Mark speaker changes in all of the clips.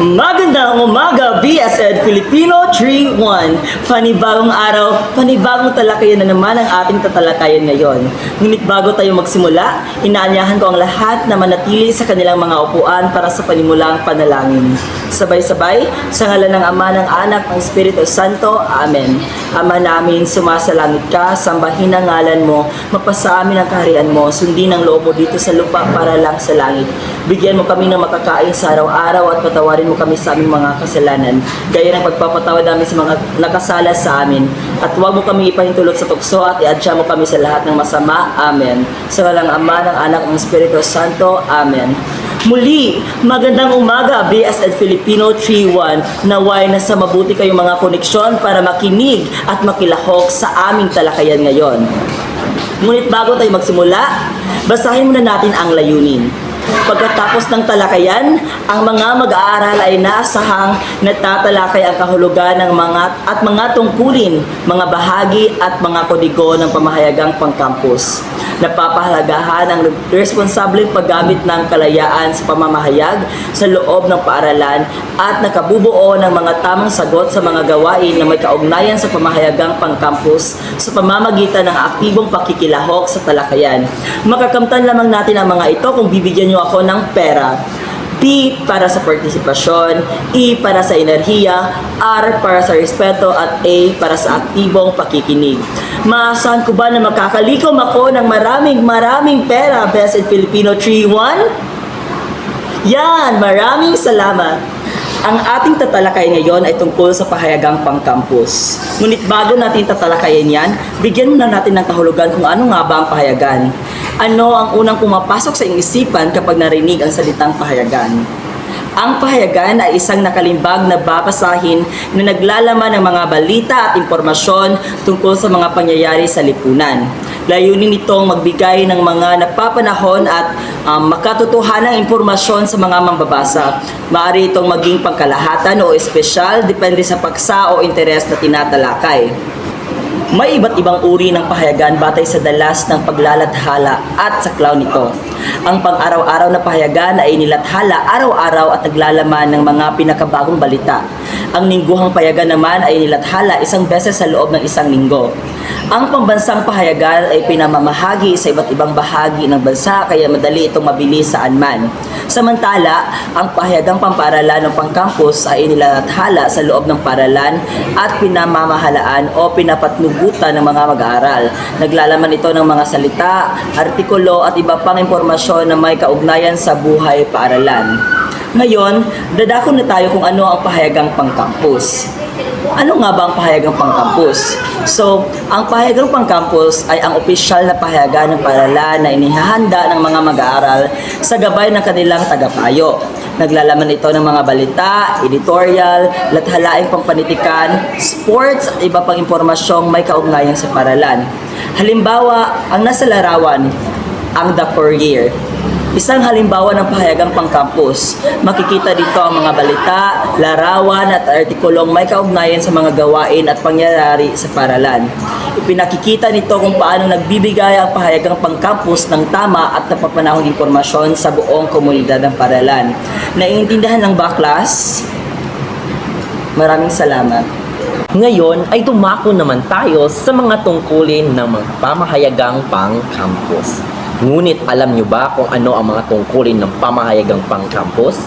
Speaker 1: Magandang umaga, BSED Filipino 3-1. Panibagong araw, panibagong talakayan na naman ang ating tatalakayan ngayon. Ngunit bago tayo magsimula, inaanyahan ko ang lahat na manatili sa kanilang mga upuan para sa panimulang panalangin. Sabay-sabay, sa ngalan ng Ama, ng Anak, ng Espiritu Santo. Amen. Ama namin, sumasalangit ka, sambahin ang ngalan mo, mapasa amin ang kaharian mo, sundin ang loob mo dito sa lupa para lang sa langit. Bigyan mo kami ng makakain sa araw-araw at patawarin mo kami sa aming mga kasalanan, gaya ng pagpapatawad namin sa mga nakasala sa amin. At huwag mo kami ipahintulot sa tukso at iadya mo kami sa lahat ng masama. Amen. Sa ngalang Ama, ng Anak, ng Espiritu Santo. Amen. Muli, magandang umaga, BSED Filipino 3-1. Naway na sa mabuti kayong mga koneksyon para makinig at makilahok sa aming talakayan ngayon. Ngunit bago tayo magsimula, basahin muna natin ang layunin. Pagkatapos ng talakayan, ang mga mag-aaral ay naasahang natatalakay ang kahulugan ng mga tungkulin, mga bahagi at mga kodigo ng pamahayagang pangkampus. Napapahalagahan ang responsableng paggamit ng kalayaan sa pamamahayag sa loob ng paaralan at nakabubuo ng mga tamang sagot sa mga gawain na may kaugnayan sa pamahayagang pangkampus sa pamamagitan ng aktibong pakikilahok sa talakayan. Makakamtan lamang natin ang mga ito kung bibigyan nyo ako ng pera. P para sa partisipasyon, E para sa enerhiya, R para sa respeto at A para sa aktibong pakikinig. Maasahan ko ba na makakalikom ako ng maraming pera, BSED Filipino 3-1? Yan, maraming salamat. Ang ating tatalakayan ngayon ay tungkol sa pahayagang pangkampus. Ngunit bago natin tatalakayan yan, bigyan muna natin ng kahulugan kung ano nga ba ang pahayagan. Ano ang unang pumapasok sa iyong isipan kapag narinig ang salitang pahayagan? Ang pahayagan ay isang nakalimbag na babasahin na naglalaman ng mga balita at impormasyon tungkol sa mga pangyayari sa lipunan. Layunin nitong magbigay ng mga napapanahon at makatotohanang impormasyon sa mga mambabasa. Maaari itong maging pangkalahatan o espesyal, depende sa paksa o interes na tinatalakay. May iba't ibang uri ng pahayagan batay sa dalas ng paglalathala at saklaw nito. Ang pang-araw-araw na pahayagan ay nilathala araw-araw at naglalaman ng mga pinakabagong balita. Ang lingguhang pahayagan naman ay nilathala isang beses sa loob ng isang linggo. Ang pambansang pahayagan ay pinamamahagi sa iba't ibang bahagi ng bansa kaya madali itong mabili saan man. Samantala, ang pahayagang pampaaralan ng pangkampus ay nilathala sa loob ng paaralan at pinamamahalaan o pinapatnugutan ng mga mag-aaral. Naglalaman ito ng mga salita, artikulo at iba pang impormasyon na may kaugnayan sa buhay paaralan. Ngayon, dadako na tayo kung ano ang pahayagang pangkampus. Ano nga ba ang pahayagang pangkampus? So, ang pahayagang pangkampus ay ang opisyal na pahayagan ng paaralan na inihahanda ng mga mag-aaral sa gabay ng kanilang tagapayo. Naglalaman ito ng mga balita, editorial, lathalaing pampanitikan, sports at iba pang impormasyong may kaugnayan sa paaralan. Halimbawa, ang nasa larawan, ang The Courier. Isang halimbawa ng pahayagang pangkampus. Makikita dito ang mga balita, larawan at artikulong may kaugnayan sa mga gawain at pangyayari sa paaralan. Ipinakikita nito kung paano nagbibigay ang pahayagang pangkampus ng tama at napapanahong impormasyon sa buong komunidad ng paaralan. Naiintindihan ng ba, class? Maraming salamat.
Speaker 2: Ngayon ay dumako naman tayo sa mga tungkulin ng mga pamahayagang pang-campus. Ngunit alam nyo ba kung ano ang mga tungkulin ng pamahayagang pang-campus?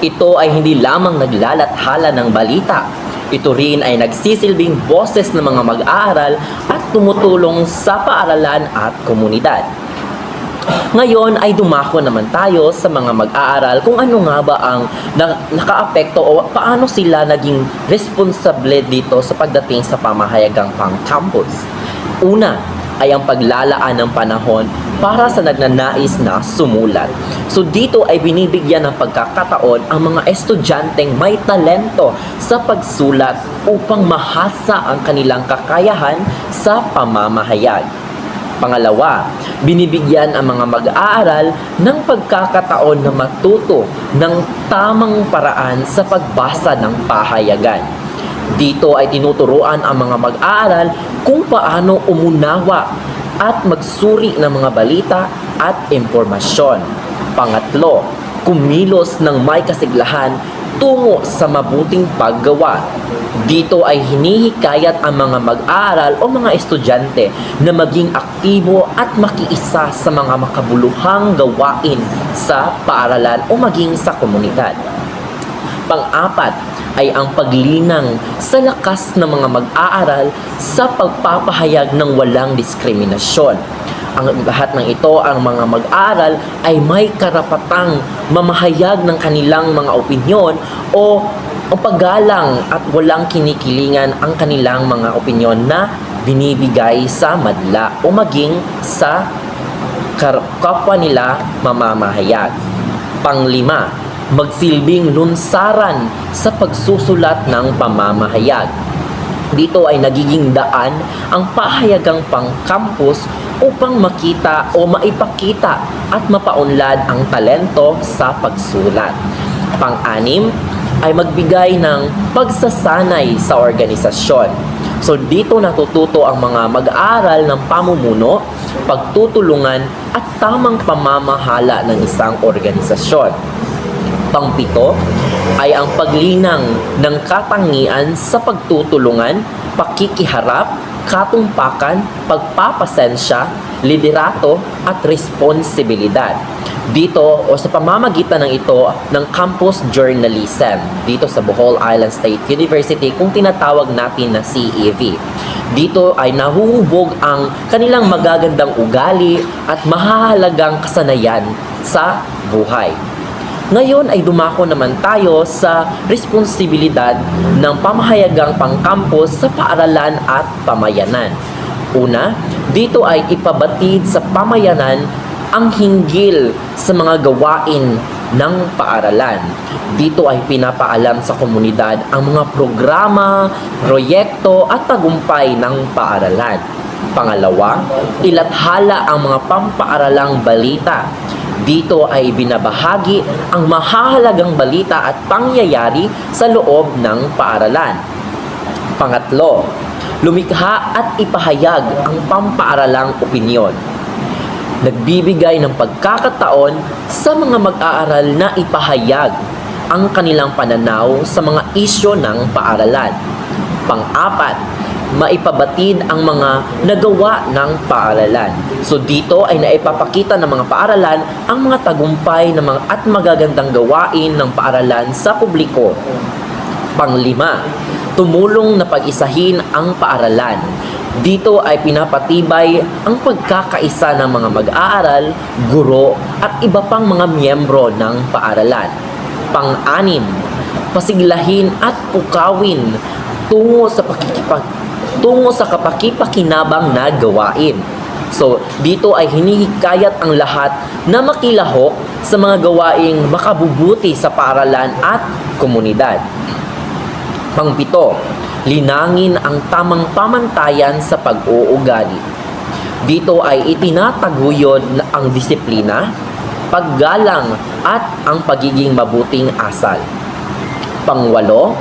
Speaker 2: Ito ay hindi lamang naglalathala ng balita. Ito rin ay nagsisilbing boses ng mga mag-aaral at tumutulong sa paaralan at komunidad. Ngayon ay dumako naman tayo sa mga mag-aaral kung ano nga ba ang nakaapekto o paano sila naging responsable dito sa pagdating sa pamahayagang pang-campus. Una ay ang paglalaan ng panahon para sa nagnanais na sumulat. So dito ay binibigyan ng pagkakataon ang mga estudyanteng may talento sa pagsulat upang mahasa ang kanilang kakayahan sa pamamahayag. Pangalawa, binibigyan ang mga mag-aaral ng pagkakataon na matuto ng tamang paraan sa pagbasa ng pahayagan. Dito ay tinuturuan ang mga mag-aaral kung paano umunawa at magsuri ng mga balita at impormasyon. Pangatlo, kumilos ng may kasiglahan tungo sa mabuting paggawa. Dito ay hinihikayat ang mga mag-aaral o mga estudyante na maging aktibo at makiisa sa mga makabuluhang gawain sa paaralan o maging sa komunidad. Pang-apat ay ang paglinang sa lakas ng mga mag-aaral sa pagpapahayag ng walang diskriminasyon. Ang lahat ng ito, ang mga mag-aaral ay may karapatang mamahayag ng kanilang mga opinyon o ang paggalang at walang kinikilingan ang kanilang mga opinyon na binibigay sa madla o maging sa kapwa nila mamamahayag. Panglima, magsilbing lunsaran sa pagsusulat ng pamamahayag. Dito ay nagiging daan ang pahayagang pang-campus upang makita o maipakita at mapaunlad ang talento sa pagsulat. Pang-anim ay magbigay ng pagsasanay sa organisasyon. So dito natututo ang mga mag-aaral ng pamumuno, pagtutulungan at tamang pamamahala ng isang organisasyon. Pang-pito ay ang paglinang ng katangian sa pagtutulungan, pakikiharap, katumpakan, pagpapasensya, liderato at responsibilidad. Dito o sa pamamagitan ng ito ng campus journalism dito sa Bohol Island State University kung tinatawag natin na CEV. Dito ay nahuhubog ang kanilang magagandang ugali at mahahalagang kasanayan sa buhay. Ngayon ay dumako naman tayo sa responsibilidad ng pamahayagang pang-campus sa paaralan at pamayanan. Una, dito ay ipabatid sa pamayanan ang hinggil sa mga gawain ng paaralan. Dito ay pinapaalam sa komunidad ang mga programa, proyekto at tagumpay ng paaralan. Pangalawa, ilathala ang mga pampaaralang balita. Dito ay binabahagi ang mahahalagang balita at pangyayari sa loob ng paaralan. Pangatlo, lumikha at ipahayag ang pampaaralang opinyon. Nagbibigay ng pagkakataon sa mga mag-aaral na ipahayag ang kanilang pananaw sa mga isyu ng paaralan. Pang-apat, maipabatid ang mga nagawa ng paaralan. So dito ay naipapakita ng mga paaralan ang mga tagumpay ng mga at magagandang gawain ng paaralan sa publiko. Panglima, tumulong na pag-isahin ang paaralan. Dito ay pinapatibay ang pagkakaisa ng mga mag-aaral, guro at iba pang mga miyembro ng paaralan. Pang-anim, pasiglahin at pukawin tungo sa kapakipakinabang na gawain. So, dito ay hinihikayat ang lahat na makilahok sa mga gawaing makabubuti sa paaralan at komunidad. Pang-pito, linangin ang tamang pamantayan sa pag-uugali. Dito ay itinataguyod ang disiplina, paggalang at ang pagiging mabuting asal. Pangwalo,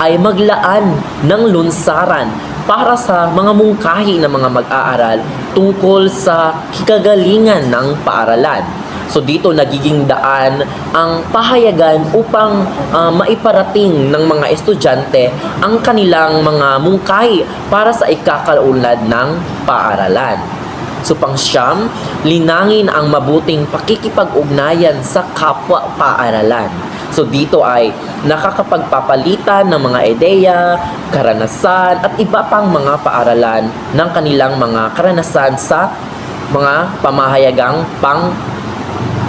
Speaker 2: ay maglaan ng lunsaran para sa mga mungkahi ng mga mag-aaral tungkol sa kikagalingan ng paaralan. So dito nagiging daan ang pahayagan upang maiparating ng mga estudyante ang kanilang mga mungkahi para sa ikakaunlad ng paaralan. So pang-siyam, linangin ang mabuting pakikipag-ugnayan sa kapwa paaralan. So dito ay nakakapagpapalitan ng mga ideya, karanasan at iba pang mga paaralan ng kanilang mga karanasan sa mga pamahayagang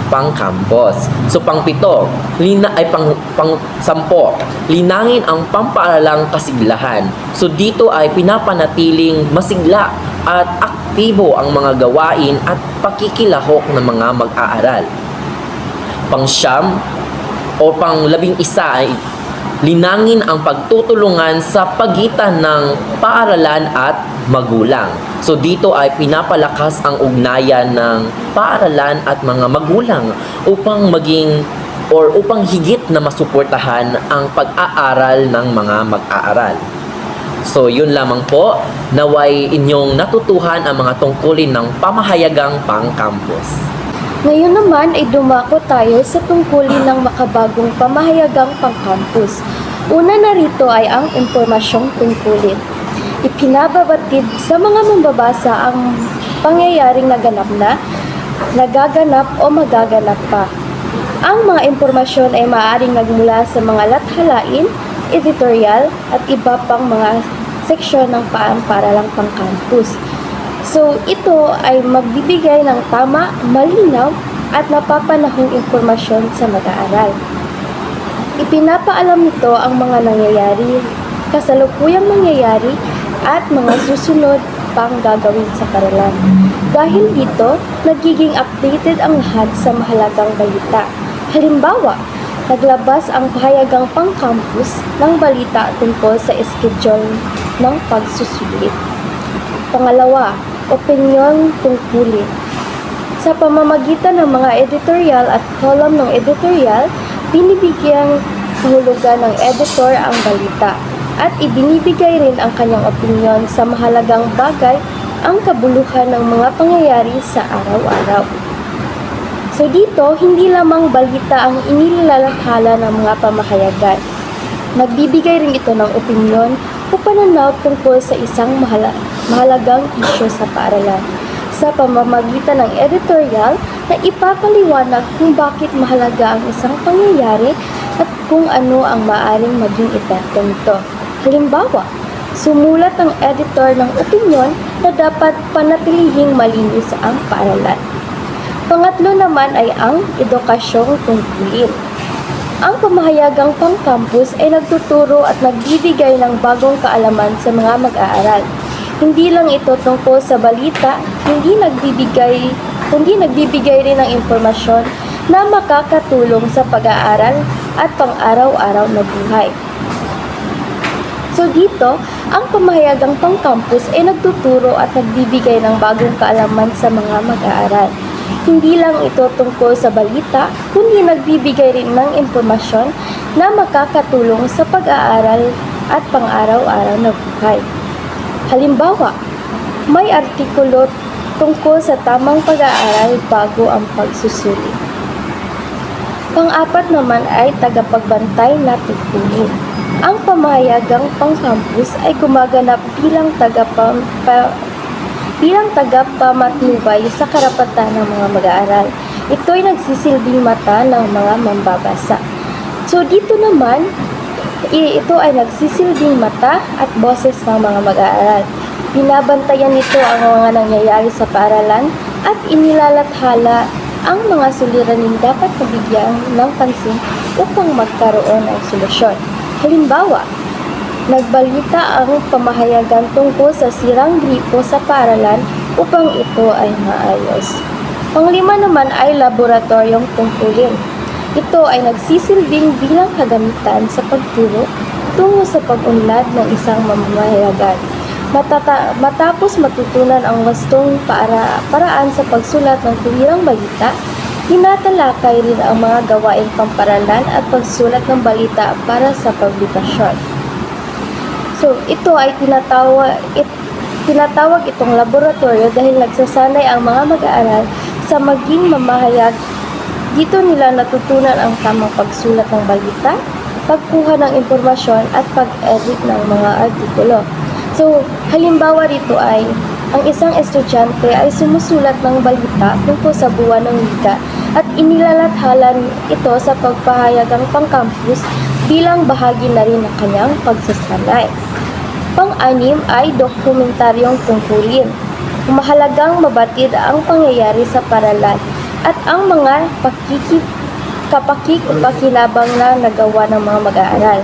Speaker 2: pang-campus. So pang-pito, pang-sampo, linangin ang pampaaralang kasiglahan. So dito ay pinapanatiling masigla at aktibo ang mga gawain at pakikilahok ng mga mag-aaral. Pang-siyam o pang-11 ay linangin ang pagtutulungan sa pagitan ng paaralan at magulang. So dito ay pinapalakas ang ugnayan ng paaralan at mga magulang upang upang higit na masuportahan ang pag-aaral ng mga mag-aaral. So yun lamang po, naway inyong natutuhan ang mga tungkulin ng pamahayagang pang-campus.
Speaker 3: Ngayon naman ay dumako tayo sa tungkulin ng makabagong pamahayagang pang-campus. Una na rito ay ang impormasyong tungkulin. Ipinababatid sa mga mambabasa ang pangyayaring naganap na, nagaganap o magaganap pa. Ang mga impormasyon ay maaaring nagmula sa mga lathalain, editorial at iba pang mga seksyon ng paaralang pang-campus. So, ito ay magbibigay ng tama, malinaw, at napapanahong impormasyon sa mag-aaral. Ipinapaalam nito ang mga nangyayari, kasalukuyang mangyayari, at mga susunod pang gagawin sa paaralan. Dahil dito, nagiging updated ang lahat sa mahalagang balita. Halimbawa, naglabas ang pahayagang pang-campus ng balita tungkol sa schedule ng pagsusulit. Pangalawa, opinyon tungkulin. Sa pamamagitan ng mga editorial at column ng editorial, binibigyang kahulugan ng editor ang balita at ibinibigay rin ang kanyang opinyon sa mahalagang bagay ang kabuluhan ng mga pangyayari sa araw-araw. So dito, hindi lamang balita ang inilalathala ng mga pamahayagan. Nagbibigay rin ito ng opinyon o pananaw tungkol sa isang mahalagang isyu sa paaralan sa pamamagitan ng editorial na ipapaliwanag kung bakit mahalaga ang isang pangyayari at kung ano ang maaaring maging epekto nito. Halimbawa, sumulat ang editor ng opinyon na dapat panatilihing malinis ang paaralan. Pangatlo naman ay ang edukasyong tungkulin. Ang pamahayagang pang-campus ay nagtuturo at nagbibigay ng bagong kaalaman sa mga mag-aaral. Hindi lang ito tungkol sa balita, kundi nagbibigay rin ng impormasyon na makakatulong sa pag-aaral at pang-araw-araw na buhay. So dito, ang pamahayagang pang-campus ay nagtuturo at nagbibigay ng bagong kaalaman sa mga mag-aaral. Hindi lang ito tungkol sa balita, kundi nagbibigay rin ng impormasyon na makakatulong sa pag-aaral at pang-araw-araw na buhay. Halimbawa, may artikulo tungkol sa tamang pag-aaral bago ang pagsusulit. Pang-apat naman ay tagapagbantay na tungkulin. Ang pamahayagang pang-campus ay gumaganap bilang tagapamatnubay sa karapatan ng mga mag-aaral. Ito ay nagsisilbing mata ng mga mambabasa. So dito naman, ito ay nagsisilbing mata at boses ng mga mag-aaral. Binabantayan nito ang mga nangyayari sa paaralan at inilalathala ang mga suliraning dapat mabigyan ng pansin upang magkaroon ng solusyon. Halimbawa, nagbalita ang pamahayagan tungkol sa sirang gripo sa paaralan upang ito ay maayos. Panglima naman ay laboratoryong tungkulin. Ito ay nagsisilbing bilang kagamitan sa pagturo tungo sa pag-unlad ng isang mamamahayagan. Matapos matutunan ang wastong paraan sa pagsulat ng tuwirang balita, tinatalakay rin ang mga gawaing pamparalan at pagsulat ng balita para sa publikasyon. So, ito ay tinatawag itong laboratorio dahil nagsasanay ang mga mag-aaral sa maging mamahayag. Dito nila natutunan ang tamang pagsulat ng balita, pagkuha ng impormasyon at pag-edit ng mga artikulo. So, halimbawa rito ay ang isang estudyante ay sumusulat ng balita tungkol sa buwan ng wika at inilalathala ito sa pagpahayagang pang-campus bilang bahagi na rin ng kanyang pagsasanay. Pang-anim ay dokumentaryong tungkulin. Mahalagang mabatid ang pangyayari sa paaralan at ang mga kapaki-pakinabang na nagawa ng mga mag-aaral.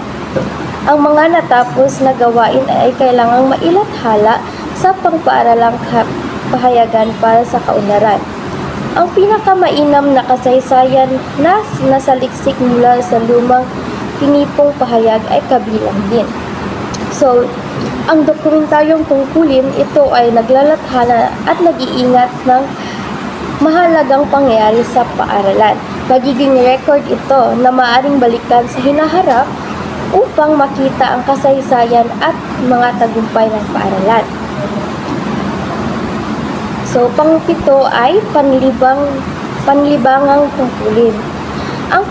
Speaker 3: Ang mga natapos na gawain ay kailangang mailathala sa pangpaaralang pahayagan para sa kaunlaran. Ang pinakamainam na kasaysayan na nasaliksik mula sa lumang tinipong pahayag ay kabilang din. So, ang dokumentaryong tungkulin, ito ay naglalathala at nag-iingat ng mahalagang pangyayari sa paaralan. Magiging record ito na maaaring balikan sa hinaharap upang makita ang kasaysayan at mga tagumpay ng paaralan. So, pang-pito ay panlibangang tungkulin. Ang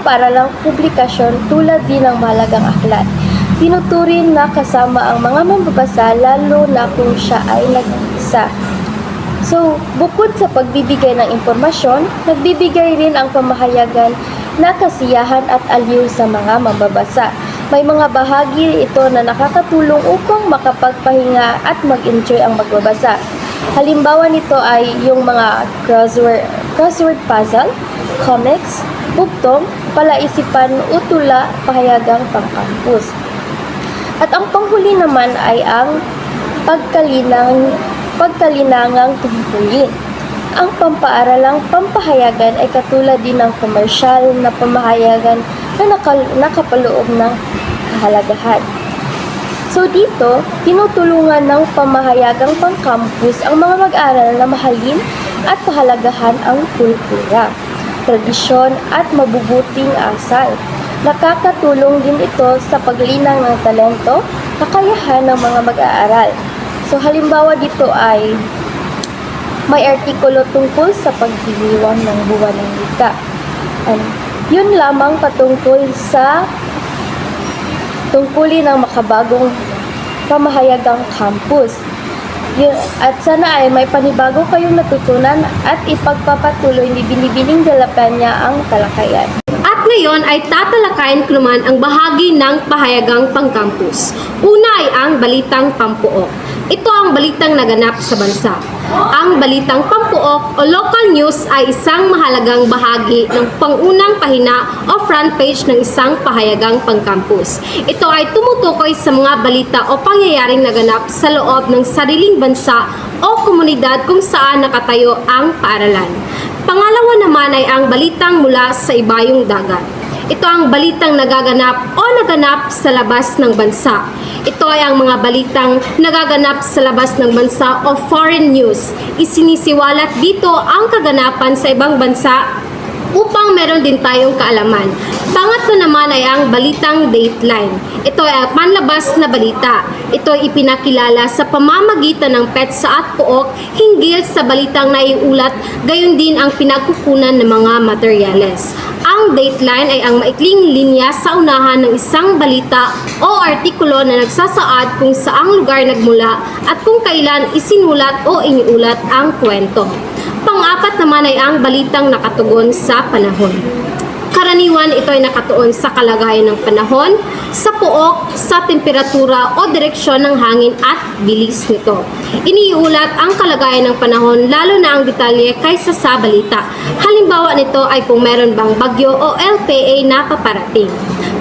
Speaker 3: paaralang publikasyon tulad din ng mahalagang aklat. Tinuturin na kasama ang mga mambabasa lalo na kung siya ay nag-isa. So, bukod sa pagbibigay ng impormasyon, nagbibigay rin ang pamahayagan na kasiyahan at aliw sa mga mambabasa. May mga bahagi ito na nakakatulong upang makapagpahinga at mag-enjoy ang magbabasa. Halimbawa nito ay yung mga crossword puzzle, comics, bugtong, palaisipan o tula pahayagang pangkampus. At ang panghuli naman ay ang pagkalinangang tungkulin. Ang pampaaralang pampahayagan ay katulad din ng komersyal na pamahayagan na nakapaloob ng kahalagahan. So dito, tinutulungan ng pamahayagang pangkampus ang mga mag-aaral na mahalin at pahalagahan ang kultura, tradisyon at mabubuting asal. Nakakatulong din ito sa paglinang ng talento, kakayahan ng mga mag-aaral. So halimbawa dito ay may artikulo tungkol sa pagdiriwang ng buwan ng wika. Yun lamang patungkol sa tungkulin ng makabagong pamahayagang campus. At sana ay may panibago kayong natutunan at ipagpapatuloy ni Binibining de la Peña ang talakayan.
Speaker 4: At ngayon ay tatalakayin ko naman ang bahagi ng pahayagang pangkampus. Una ay ang balitang pampuok. Ito ang balitang naganap sa bansa. Ang balitang pampuok o local news ay isang mahalagang bahagi ng pangunang pahina o front page ng isang pahayagang pangkampus. Ito ay tumutukoy sa mga balita o pangyayaring naganap sa loob ng sariling bansa o komunidad kung saan nakatayo ang paaralan. Pangalawa naman ay ang balitang mula sa ibayong dagat. Ito ang balitang nagaganap o naganap sa labas ng bansa. Ito ay ang mga balitang nagaganap sa labas ng bansa o foreign news. Isinisiwalat dito ang kaganapan sa ibang bansa upang meron din tayong kaalaman. Pangatlo naman ay ang balitang dateline. Ito ay panlabas na balita. Ito ay ipinakilala sa pamamagitan ng petsa at pook hinggil sa balitang naiulat, gayon din ang pinagkukunan ng mga materyales. Ang dateline ay ang maikling linya sa unahan ng isang balita o artikulo na nagsasaad kung saang lugar nagmula at kung kailan isinulat o iniulat ang kwento. Pang-apat naman ay ang balitang nakatugon sa panahon. Karaniwan ito ay nakatuon sa kalagayan ng panahon, sa pook, sa temperatura o direksyon ng hangin at bilis nito. Iniulat ang kalagayan ng panahon lalo na ang detalye kaysa sa balita. Halimbawa nito ay kung meron bang bagyo o LPA na paparating.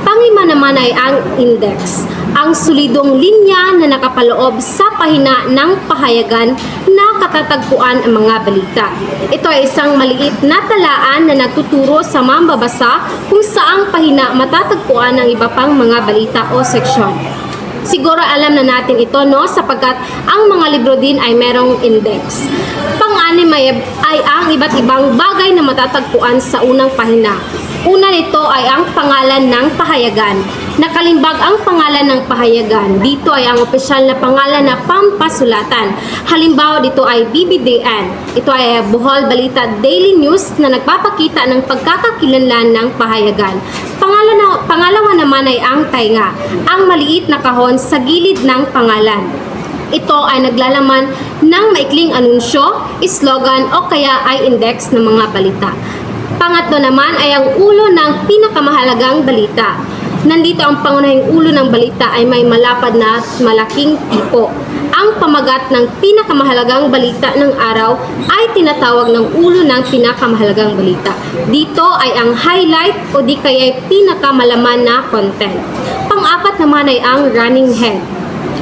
Speaker 4: Panglima naman ay ang index, ang solidong linya na nakapaloob sa pahina ng pahayagan na katatagpuan ang mga balita. Ito ay isang maliit na talaan na nagtuturo sa mambabasa kung saang pahina matatagpuan ang iba pang mga balita o seksyon. Siguro alam na natin ito, no? Sapagkat ang mga libro din ay merong index. Pang-anim ay ang iba't ibang bagay na matatagpuan sa unang pahina. Una nito ay ang pangalan ng pahayagan. Nakalimbag ang pangalan ng pahayagan. Dito ay ang opisyal na pangalan na pampasulatan. Halimbawa dito ay BBDN. Ito ay Bohol Balita Daily News na nagpapakita ng pagkakakilanlan ng pahayagan. Pangalawa naman ay ang tainga, ang maliit na kahon sa gilid ng pangalan. Ito ay naglalaman ng maikling anunsyo, slogan o kaya ay index ng mga balita. Pangatlo naman ay ang ulo ng pinakamahalagang balita. Nandito ang pangunahing ulo ng balita ay may malapad na malaking tipo. Ang pamagat ng pinakamahalagang balita ng araw ay tinatawag ng ulo ng pinakamahalagang balita. Dito ay ang highlight o di kaya pinakamalaman na content. Pang-apat naman ay ang running head.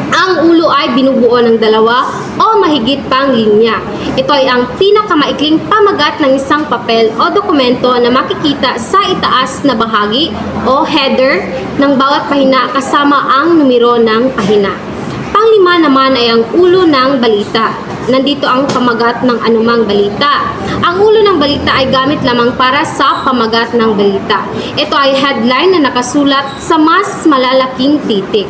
Speaker 4: Ang ulo ay binubuo ng dalawa o mahigit pang linya. Ito ay ang pinakamaikling pamagat ng isang papel o dokumento na makikita sa itaas na bahagi o header ng bawat pahina kasama ang numero ng pahina. Panglima naman ay ang ulo ng balita. nandito ang pamagat ng anumang balita. Ang ulo ng balita ay gamit lamang para sa pamagat ng balita. Ito ay headline na nakasulat sa mas malalaking titik.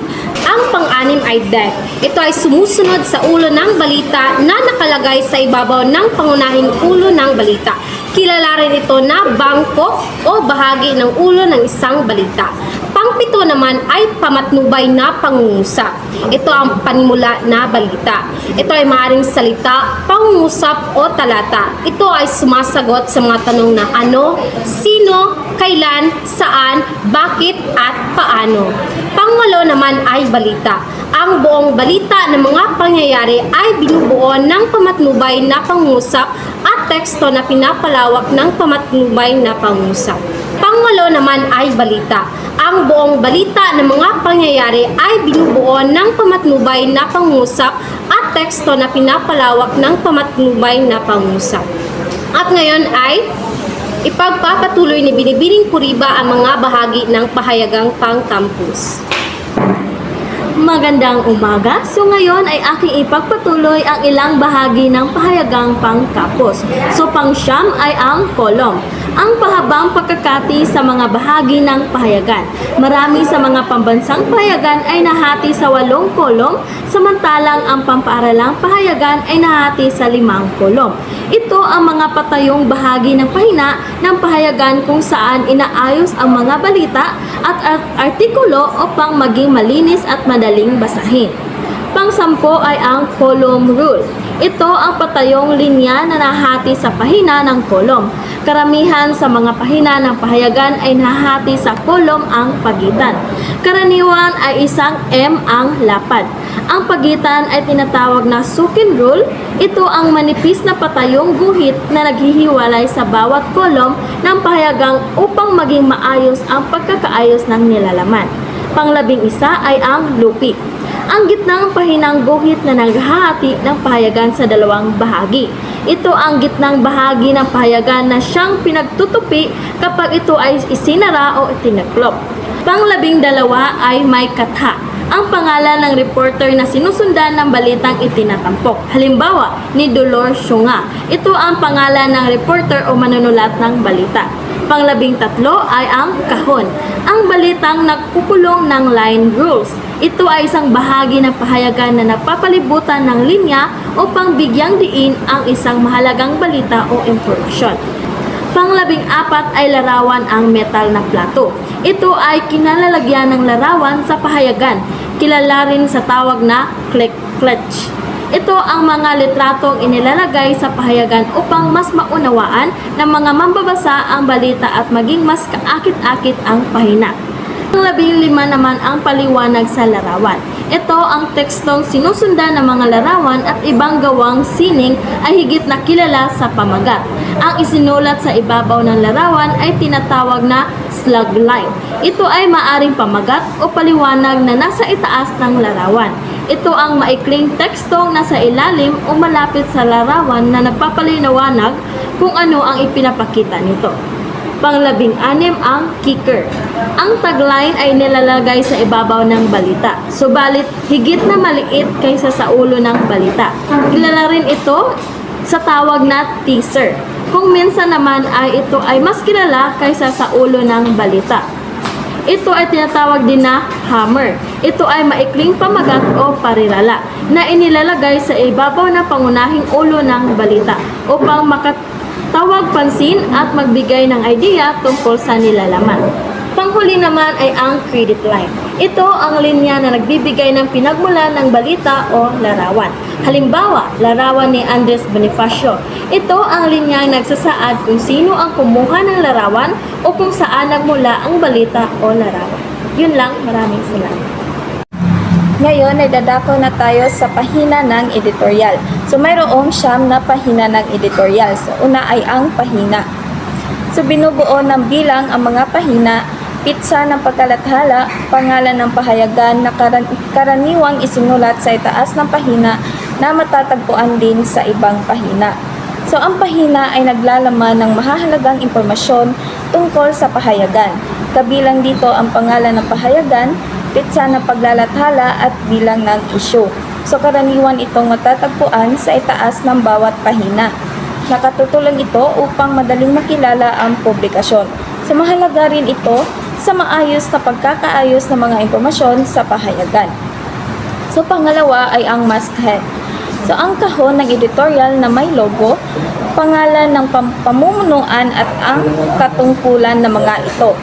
Speaker 4: Ang pang-anim ay deck. Ito ay sumusunod sa ulo ng balita na nakalagay sa ibabaw ng pangunahing ulo ng balita. Kilala rin ito na bangkok o bahagi ng ulo ng isang balita. Pangpito naman ay pamatnubay na pangungusap. Ito ang panimula na balita. Ito ay maaaring salita, pangungusap o talata. Ito ay sumasagot sa mga tanong na ano, sino, kailan, saan, bakit at paano. Pangwalo naman ay balita. Ang buong balita ng mga pangyayari ay binubuo ng pamatnubay na pangungusap at teksto na pinapalawak ng pamatnubay na pangungusap. Pangwalo naman ay balita. Ang buong balita ng mga pangyayari ay binubuo ng pamatnubay na pangungusap at teksto na pinapalawak ng pamatnubay na pangungusap. At ngayon ay ipagpapatuloy ni Binibining Puriba ang mga bahagi ng pahayagang pang-campus.
Speaker 5: Magandang umaga. So ngayon ay aking ipagpatuloy ang ilang bahagi ng pahayagang pang-campus. So pang-siyam ay ang kolom. Ang pahabang pagkakati sa mga bahagi ng pahayagan. Marami sa mga pambansang pahayagan ay nahati sa 8 kolom, samantalang ang pampaaralang pahayagan ay nahati sa 5 kolom. Ito ang mga patayong bahagi ng pahina ng pahayagan kung saan inaayos ang mga balita at artikulo upang maging malinis at madaling basahin. Pang-sampo ay ang column rule. Ito ang patayong linya na nahati sa pahina ng kolom. Karamihan sa mga pahina ng pahayagan ay nahati sa kolom ang pagitan. Karaniwan ay isang M ang lapad. Ang pagitan ay tinatawag na sukin rule. Ito ang manipis na patayong guhit na naghihiwalay sa bawat kolom ng pahayagang upang maging maayos ang pagkakaayos ng nilalaman. Pang-11 ay ang lupi. Ang gitnang pahinang guhit na naghahati ng pahayagan sa 2 bahagi. Ito ang gitnang bahagi ng pahayagan na siyang pinagtutupi kapag ito ay isinara o itinaklop. Pang-12 ay may katha. Ang pangalan ng reporter na sinusundan ng balitang itinatampok. Halimbawa, ni Dolor Syunga. Ito ang pangalan ng reporter o manunulat ng balita. Pang-13 ay ang kahon. Ang balitang nagkukulong ng line rules. Ito ay isang bahagi ng pahayagan na napapalibutan ng linya upang bigyang diin ang isang mahalagang balita o impormasyon. Pang-14 ay larawan ang metal na plato. Ito ay kinalalagyan ng larawan sa pahayagan, kilala rin sa tawag na clutch. Ito ang mga litratong inilalagay sa pahayagan upang mas maunawaan ng mga mambabasa ang balita at maging mas kaakit-akit ang pahina. Ang 15 naman ang paliwanag sa larawan. Ito ang tekstong sinusundan ng mga larawan at ibang gawang sining ay higit na kilala sa pamagat. Ang isinulat sa ibabaw ng larawan ay tinatawag na slagline. Ito ay maaring pamagat o paliwanag na nasa itaas ng larawan. Ito ang maikling tekstong nasa ilalim o malapit sa larawan na nagpapaliwanag kung ano ang ipinapakita nito. Pang-16 ang kicker. Ang tagline ay nilalagay sa ibabaw ng balita, subalit higit na maliit kaysa sa ulo ng balita. Kilala rin ito sa tawag na teaser. Kung minsan naman ay ito ay mas kilala kaysa sa ulo ng balita. Ito ay tinatawag din na hammer. Ito ay maikling pamagat o parirala na inilalagay sa ibabaw ng pangunahing ulo ng balita upang makatawag pansin at magbigay ng idea tungkol sa nilalaman. Panghuli naman ay ang credit line. Ito ang linya na nagbibigay ng pinagmulan ng balita o larawan. Halimbawa, larawan ni Andres Bonifacio. Ito ang linya na nagsasaad kung sino ang kumuha ng larawan o kung saan nagmula ang balita o larawan. Yun lang, maraming salamat.
Speaker 3: Ngayon ay dadako na tayo sa pahina ng editorial. So mayroong 9 na pahina ng editorial. So una ay ang pahina. So binubuo ng bilang ang mga pahina, pitsa ng pagkalathala, pangalan ng pahayagan na karaniwang isinulat sa itaas ng pahina na matatagpuan din sa ibang pahina. So ang pahina ay naglalaman ng mahahalagang impormasyon tungkol sa pahayagan. Kabilang dito ang pangalan ng pahayagan, pitsa ng paglalathala at bilang ng issue. So karaniwan itong matatagpuan sa itaas ng bawat pahina. Nakatutulong ito upang madaling makilala ang publikasyon. So mahalaga rin ito sa maayos na pagkakaayos ng mga impormasyon sa pahayagan. So pangalawa ay ang masthead. So ang kahon ng editorial na may logo, pangalan ng pamumunuan at ang katungkulan ng mga ito,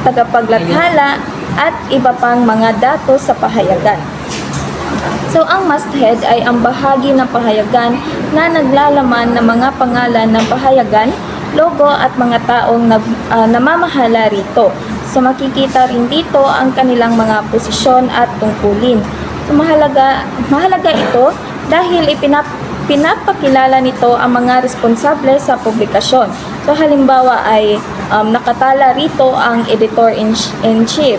Speaker 3: tagapaglathala at iba pang mga datos sa pahayagan. So, ang masthead ay ang bahagi ng pahayagan na naglalaman ng mga pangalan ng pahayagan, logo at mga taong namamahala rito. So, makikita rin dito ang kanilang mga posisyon at tungkulin. So, mahalaga ito dahil pinapakilala nito ang mga responsable sa publikasyon. So, halimbawa ay nakatala rito ang editor-in-chief,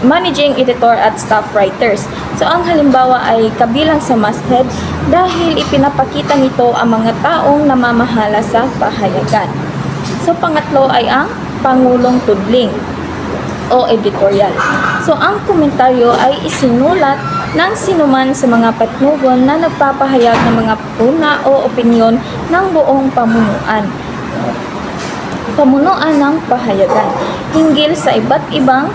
Speaker 3: managing editor at staff writers. So, ang halimbawa ay kabilang sa masthead dahil ipinapakita nito ang mga taong namamahala sa pahayagan. So, pangatlo ay ang Pangulong Tudling o editorial. So, ang komentaryo ay isinulat ng sinuman sa mga patnugon na nagpapahayag ng mga puna o opinyon ng buong pamunuan ng pahayagan hinggil sa iba't ibang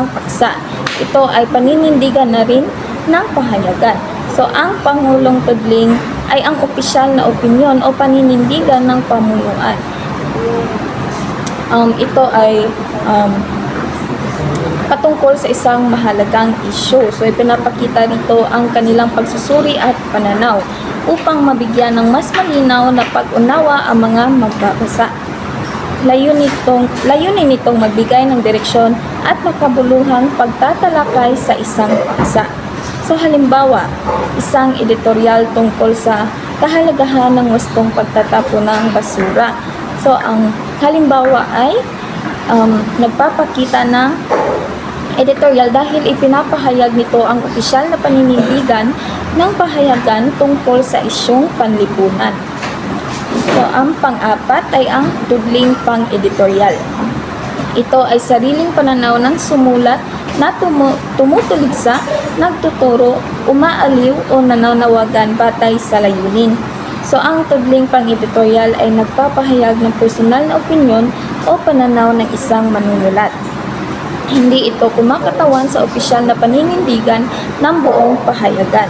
Speaker 3: paksa. Ito ay paninindigan na rin ng pahayagan. So ang Pangulong Tudling ay ang opisyal na opinyon o paninindigan ng pamunuan. Ito ay patungkol sa isang mahalagang issue. So ipinapakita rito ang kanilang pagsusuri at pananaw upang mabigyan ng mas malinaw na pag-unawa ang mga magbabasa. Layunin nitong magbigay ng direksyon at makabuluhang pagtatalakay sa isang paksa. So halimbawa, isang editorial tungkol sa kahalagahan ng wastong pagtatapon ng basura. So ang halimbawa ay nagpapakita ng editorial dahil ipinapahayag nito ang opisyal na paninindigan ng pahayagan tungkol sa isyong panlipunan. So, ang pang-apat ay ang tudling pang-editorial. Ito ay sariling pananaw ng sumulat na tumutuligsa, nagtuturo, umaaliw o nananawagan batay sa layunin. So, ang tudling pang-editorial ay nagpapahayag ng personal na opinyon o pananaw ng isang manunulat. Hindi ito kumakatawan sa opisyal na paninindigan ng buong pahayagan.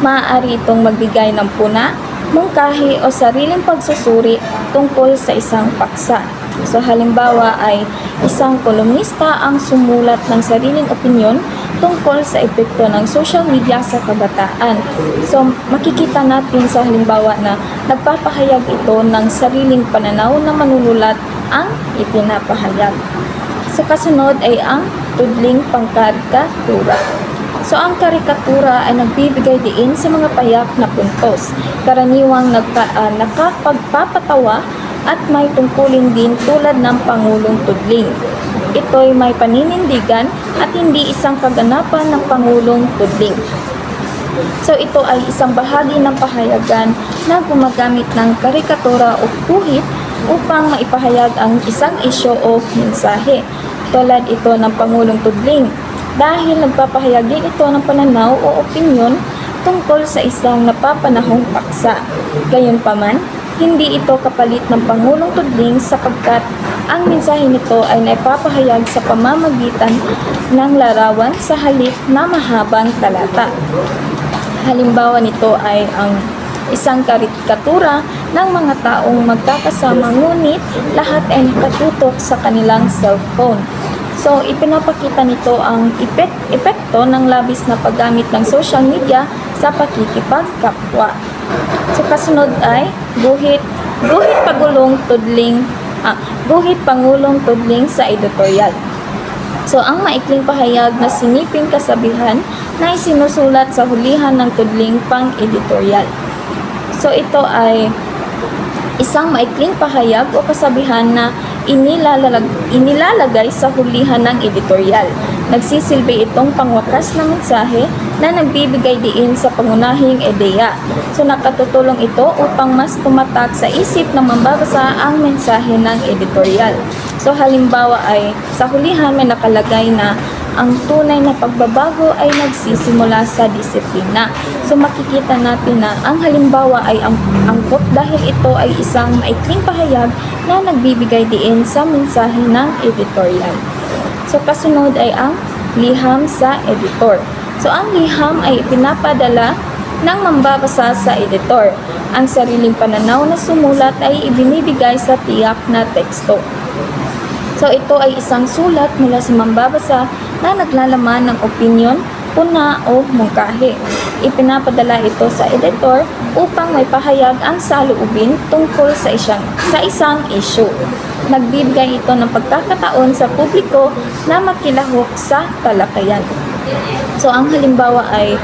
Speaker 3: Maaari itong magbigay ng puna, mungkahi o sariling pagsusuri tungkol sa isang paksa. So halimbawa ay isang kolumnista ang sumulat ng sariling opinyon tungkol sa epekto ng social media sa kabataan. So makikita natin sa halimbawa na nagpapahayag ito ng sariling pananaw na manunulat ang ipinapahayag. So kasunod ay ang tudling pangkarikatura. So ang karikatura ay nagbibigay diin sa mga payak na puntos, karaniwang nakapagpapatawa at may tungkulin din tulad ng Pangulong Tudling. Ito'y may paninindigan at hindi isang kaganapan ng Pangulong Tudling. So ito ay isang bahagi ng pahayagan na gumagamit ng karikatura o guhit upang maipahayag ang isang isyu o mensahe. Tulad ito ng Pangulong Tudling dahil nagpapahayag din ito ng pananaw o opinyon tungkol sa isang napapanahong paksa. Gayunpaman, hindi ito kapalit ng Pangulong Tudling sapagkat ang mensahe nito ay naipapahayag sa pamamagitan ng larawan sa halip na mahabang talata. Halimbawa nito ay ang isang karikatura ng mga taong magkakasama ngunit lahat ay nakatutok sa kanilang cellphone. So, ipinapakita nito ang epekto ng labis na paggamit ng social media sa pakikipagkapwa. So, kasunod ay guhit Pangulong Tudling sa editorial. So, ang maikling pahayag na siniping kasabihan na isinusulat sa hulihan ng tudling pang-editorial. So, ito ay isang maikling pahayag o kasabihan na inilalagay sa hulihan ng editorial. Nagsisilbi itong pangwakas na mensahe na nagbibigay diin sa pangunahing ideya. So nakatutulong ito upang mas tumatak sa isip ng mambabasa ang mensahe ng editorial. So halimbawa ay sa hulihan may nakalagay na ang tunay na pagbabago ay nagsisimula sa disiplina. So makikita natin na ang halimbawa ay ang angkop dahil ito ay isang maikling pahayag na nagbibigay diin sa mensahe ng editorial. So kasunod ay ang liham sa editor. So ang liham ay pinapadala ng mambabasa sa editor. Ang sariling pananaw na sumulat ay ibinibigay sa tiyak na teksto. So ito ay isang sulat mula sa mambabasa na naglalaman ng opinyon, puna o mungkahi. Ipinapadala ito sa editor upang may pahayag ang saloobin tungkol sa isang issue. Nagbibigay ito ng pagkakataon sa publiko na makilahok sa talakayan. So ang halimbawa ay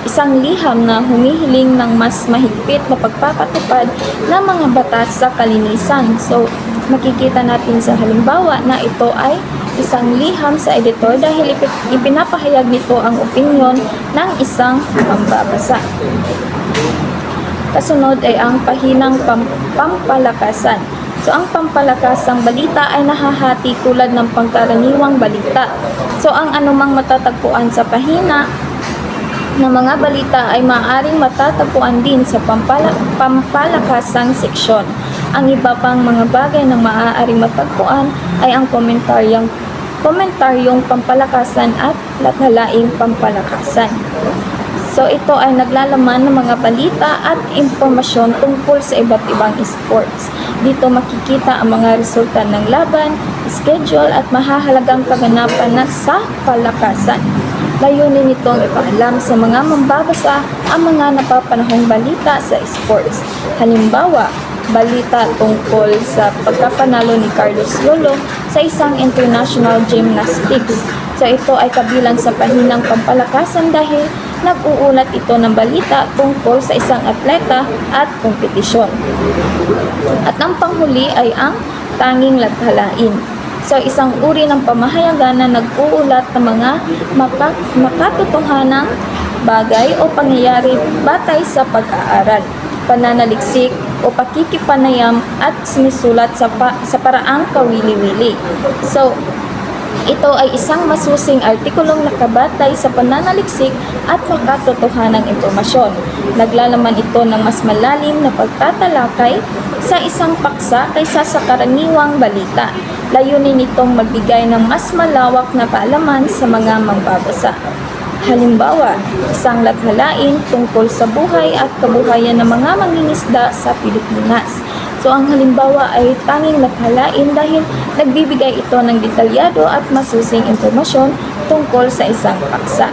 Speaker 3: isang liham na humihiling ng mas mahigpit na pagpapatupad ng mga batas sa kalinisan. So makikita natin sa halimbawa na ito ay isang liham sa editor dahil ipinapahayag nito ang opinyon ng isang mambabasa. Kasunod ay ang pahinang pampalakasan. So ang pampalakasang balita ay nahahati tulad ng pangkaraniwang balita. So ang anumang matatagpuan sa pahina na mga balita ay maaaring matatagpuan din sa pampalakasang seksyon. Ang iba pang mga bagay na maaaring matagpuan ay ang komentaryong pampalakasan at lathalaing pampalakasan. So ito ay naglalaman ng mga balita at impormasyon tungkol sa iba't ibang sports. Dito makikita ang mga resulta ng laban, schedule at mahahalagang kaganapan na sa palakasan. Layunin nitong ipaalam sa mga mambabasa ang mga napapanahong balita sa sports. Halimbawa, balita tungkol sa pagkapanalo ni Carlos Lolo sa isang international gymnastics. So ito ay kabilang sa pahinang pampalakasan dahil nag-uulat ito ng balita tungkol sa isang atleta at kompetisyon. At ang panghuli ay ang tanging lathalain. So isang uri ng pamahayagan na nag-uulat ng mga makatotohanang bagay o pangyayari batay sa pag-aaral, pananaliksik o pakikipanayam at sinusulat sa paraang kawili-wili. So ito ay isang masusing artikulong nakabatay sa pananaliksik at makatotohanang impormasyon. Naglalaman ito ng mas malalim na pagtatalakay sa isang paksa kaysa sa karaniwang balita. Layunin nitong magbigay ng mas malawak na kaalaman sa mga mambabasa. Halimbawa, isang lathalain tungkol sa buhay at kabuhayan ng mga mangingisda sa Pilipinas. So ang halimbawa ay tanging lathalain dahil nagbibigay ito ng detalyado at masusing impormasyon tungkol sa isang paksa.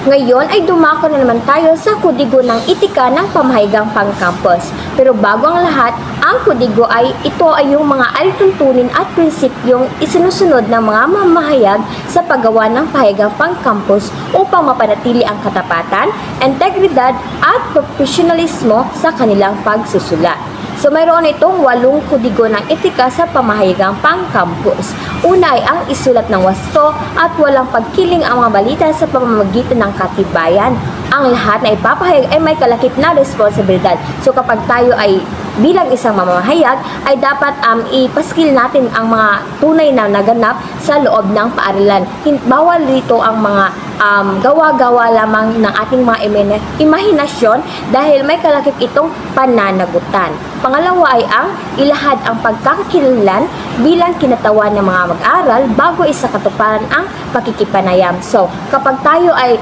Speaker 6: Ngayon ay dumako na naman tayo sa kodigo ng etika ng pamahayagang pang-campus. Pero bago ang lahat, ang kodigo ay ito ay yung mga alituntunin at prinsipyong isinusunod ng mga mamahayag sa paggawa ng pahayagang pang-campus upang mapanatili ang katapatan, integridad at profesionalismo sa kanilang pagsusulat. So mayroon itong 8 kodigo ng etika sa pamahayagang pang-campus. Una ay ang isulat ng wasto at walang pagkiling ang mga balita sa pamamagitan ng katibayan. Ang lahat na ipapahayag ay may kalakip na responsibilidad. So kapag tayo ay bilang isang mamahayag ay dapat ipaskil natin ang mga tunay na naganap sa loob ng paaralan. Bawal rito ang mga gawa-gawa lamang ng ating mga imahinasyon dahil may kalakip itong pananagutan. Pangalawa ay ang ilahad ang pagkakakilanlan bilang kinatawan ng mga mag-aral bago isakatuparan ang pakikipanayam. So, kapag tayo ay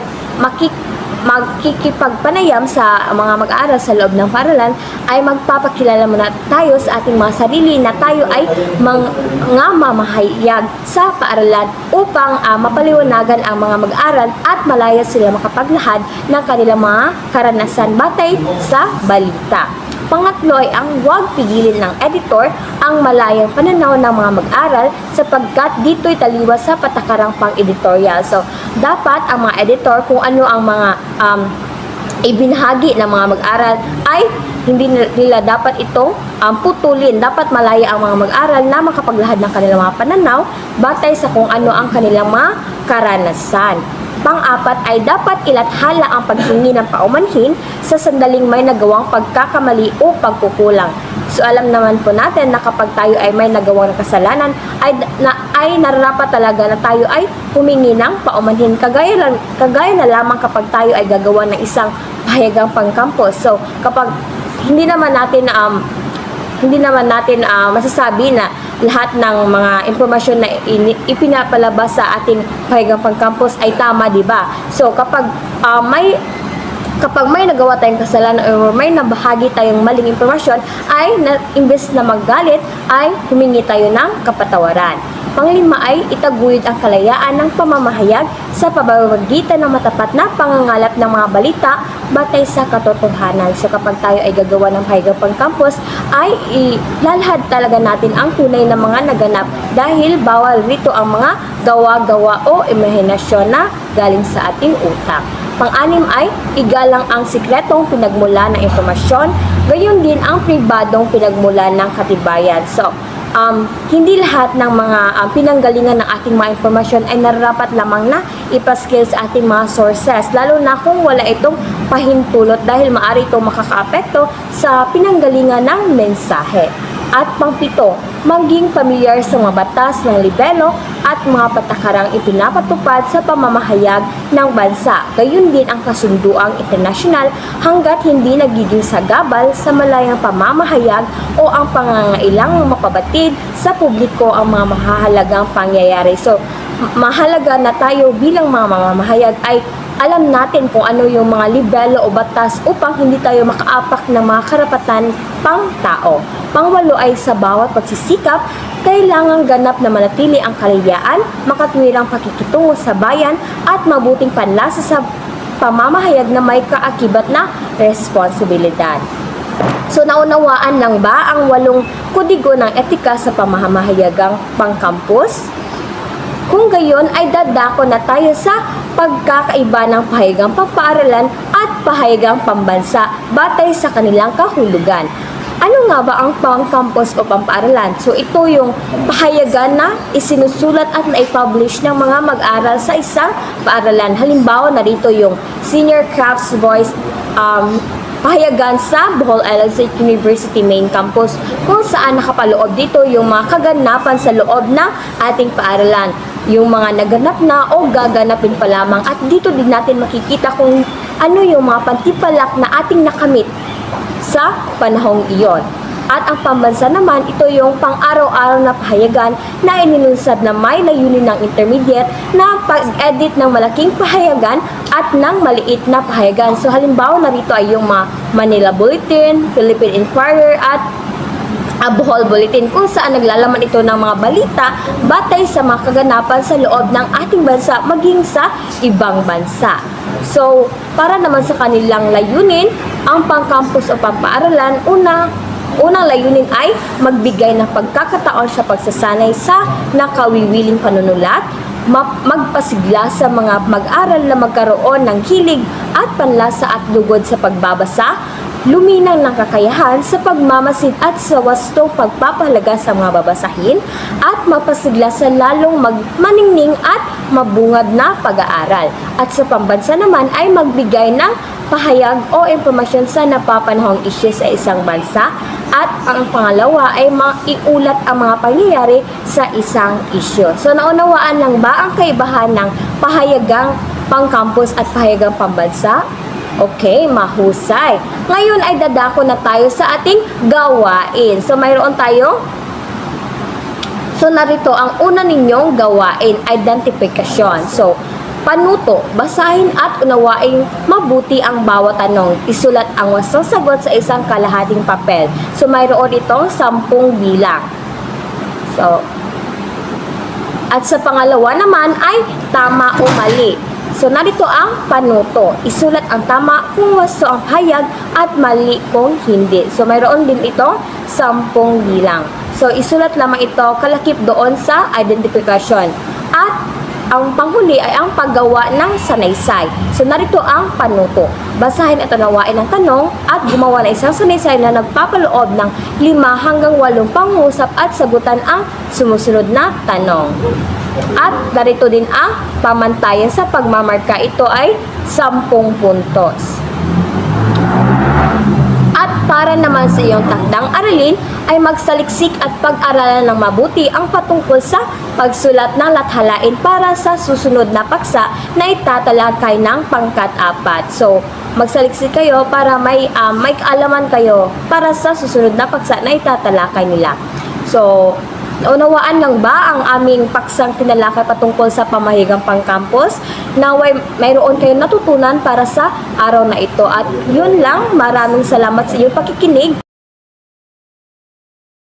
Speaker 6: magkikipagpanayam sa mga mag-aaral sa loob ng paaralan, ay magpapakilala muna tayo sa ating mga sarili na tayo ay mga mamahayag sa paaralan upang mapaliwanagan ang mga mag-aaral at malaya sila makapaglahad ng kanilang mga karanasan batay sa balita. Pangatlo ay ang huwag pigilin ng editor ang malayang pananaw ng mga mag-aral sapagkat dito'y taliwas sa patakarang pang-editorial. So, dapat ang mga editor kung ano ang mga ibinahagi ng mga mag-aral ay hindi nila dapat itong putulin. Dapat malaya ang mga mag-aral na makapaglahad ng kanilang mga pananaw batay sa kung ano ang kanilang mga karanasan. Pang-apat ay dapat ilathala ang paghingi ng paumanhin sa sandaling may nagawang pagkakamali o pagkukulang. So alam naman po natin na kapag tayo ay may nagawang kasalanan ay nararapat talaga na tayo ay humingi ng paumanhin. Kagaya na lamang kapag tayo ay gagawa ng isang pahayagang pangkampus. So kapag hindi naman natin masasabi na lahat ng mga impormasyon na ipinapalabas sa ating pahayagang pangkampus ay tama, di ba? So kapag may nagawa tayong kasalanan o may nabahagi tayong maling impormasyon imbes na maggalit ay humingi tayo ng kapatawaran. Panglima ay itaguyod ang kalayaan ng pamamahayag sa pamamagitan ng matapat na pangangalap ng mga balita batay sa katotohanan. So kapag tayo ay gagawa ng pahayagang pangkampus ay ilalahad talaga natin ang tunay na mga naganap dahil bawal rito ang mga gawa-gawa o imahinasyon na galing sa ating utak. Pang-anim ay igalang ang sikretong pinagmula ng impormasyon, gayon din ang pribadong pinagmula ng katibayan. So, hindi lahat ng mga pinanggalingan ng ating mga impormasyon ay nararapat lamang na ipaskil sa ating mga sources, lalo na kung wala itong pahintulot dahil maaari itong makakaapekto sa pinanggalingan ng mensahe. At pang-pito, maging pamilyar sa mga batas ng libelo at mga patakarang ipinapatupad sa pamamahayag ng bansa. Gayon din ang kasunduang internasyonal hanggat hindi nagiging sagabal sa malayang pamamahayag o ang pangangailang mapabatid sa publiko ang mga mahahalagang pangyayari. So, mahalaga na tayo bilang mga mamamahayag ay alam natin kung ano yung mga libelo o batas upang hindi tayo makaapak ng mga karapatan pang tao. Pangwalo ay sa bawat pagsisikap, kailangang ganap na manatili ang kalayaan, makatwirang pakikitungo sa bayan at mabuting panlasa sa pamamahayag na may kaakibat na responsibilidad. So naunawaan lang ba ang 8 kodigo ng etika sa pamamahayagang pangkampus? Kung gayon ay dadako na tayo sa pagkakaiba ng pahayagang pampaaralan at pahayagang pambansa batay sa kanilang kahulugan. Ano nga ba ang pang-campus o pampaaralan? So ito yung pahayagan na isinusulat at naipublish ng mga mag-aral sa isang paaralan. Halimbawa narito yung Senior Crafts Voice pahayagan sa Bohol Island State University Main Campus kung saan nakapaloob dito yung mga kaganapan sa loob ng ating paaralan, yung mga naganap na o gaganapin pa lamang, at dito din natin makikita kung ano yung mga pantipalak na ating nakamit sa panahong iyon. At ang pambansa naman, ito yung pang-araw-araw na pahayagan na inilunsad na may layunin ng intermediate na pag-edit ng malaking pahayagan at ng maliit na pahayagan. So halimbawa narito ay yung mga Manila Bulletin, Philippine Inquirer at Bohol Bulletin kung saan naglalaman ito ng mga balita batay sa mga kaganapan sa loob ng ating bansa maging sa ibang bansa. So, para naman sa kanilang layunin, ang pang-campus o pampaaralan, unang layunin ay magbigay ng pagkakataon sa pagsasanay sa nakawiwiling panunulat, magpasigla sa mga mag-aral na magkaroon ng hilig at panlasa at lugod sa pagbabasa, luminang ng kakayahan sa pagmamasid at sa wastong pagpapahalaga sa mga babasahin, at mapasigla sa lalong maningning at mabungad na pag-aaral. At sa pambansa naman ay magbigay ng pahayag o impormasyon sa napapanahong isyu sa isang bansa, at ang pangalawa ay maiulat ang mga pangyayari sa isang isyu. So naunawaan lang ba ang kaibahan ng pahayagang pang-campus at pahayagang pambansa? Okay, mahusay. Ngayon ay dadako na tayo sa ating gawain. So mayroon tayong narito ang una ninyong gawain, identification. So panuto, basahin at unawaing mabuti ang bawat tanong. Isulat ang wastong sagot sa isang kalahating papel. So mayroon itong 10 bilang. So at sa pangalawa naman ay tama o mali. So narito ang panuto. Isulat ang tama kung wasto ang pahayag at mali kung hindi. So mayroon din itong 10 bilang. So isulat lamang ito kalakip doon sa identification. At ang panghuli ay ang paggawa ng sanaysay. So narito ang panuto. Basahin at unawain ang tanong at gumawa ng isang sanaysay na nagpapaloob ng 5 hanggang 8 pangungusap at sagutan ang sumusunod na tanong. At narito din ang pamantayan sa pagmamarka. Ito ay 10 puntos. At para naman sa iyong takdang aralin ay magsaliksik at pag-aralan ng mabuti ang patungkol sa pagsulat ng lathalain para sa susunod na paksa na itatalakay ng pangkat-4. So, magsaliksik kayo para may kaalaman kayo para sa susunod na paksa na itatalakay nila. So, naunawaan lang ba ang aming paksang tinalakay patungkol sa pamahigang pangkampus? Naway mayroon kayong natutunan para sa araw na ito. At yun lang, maraming salamat sa iyong pakikinig.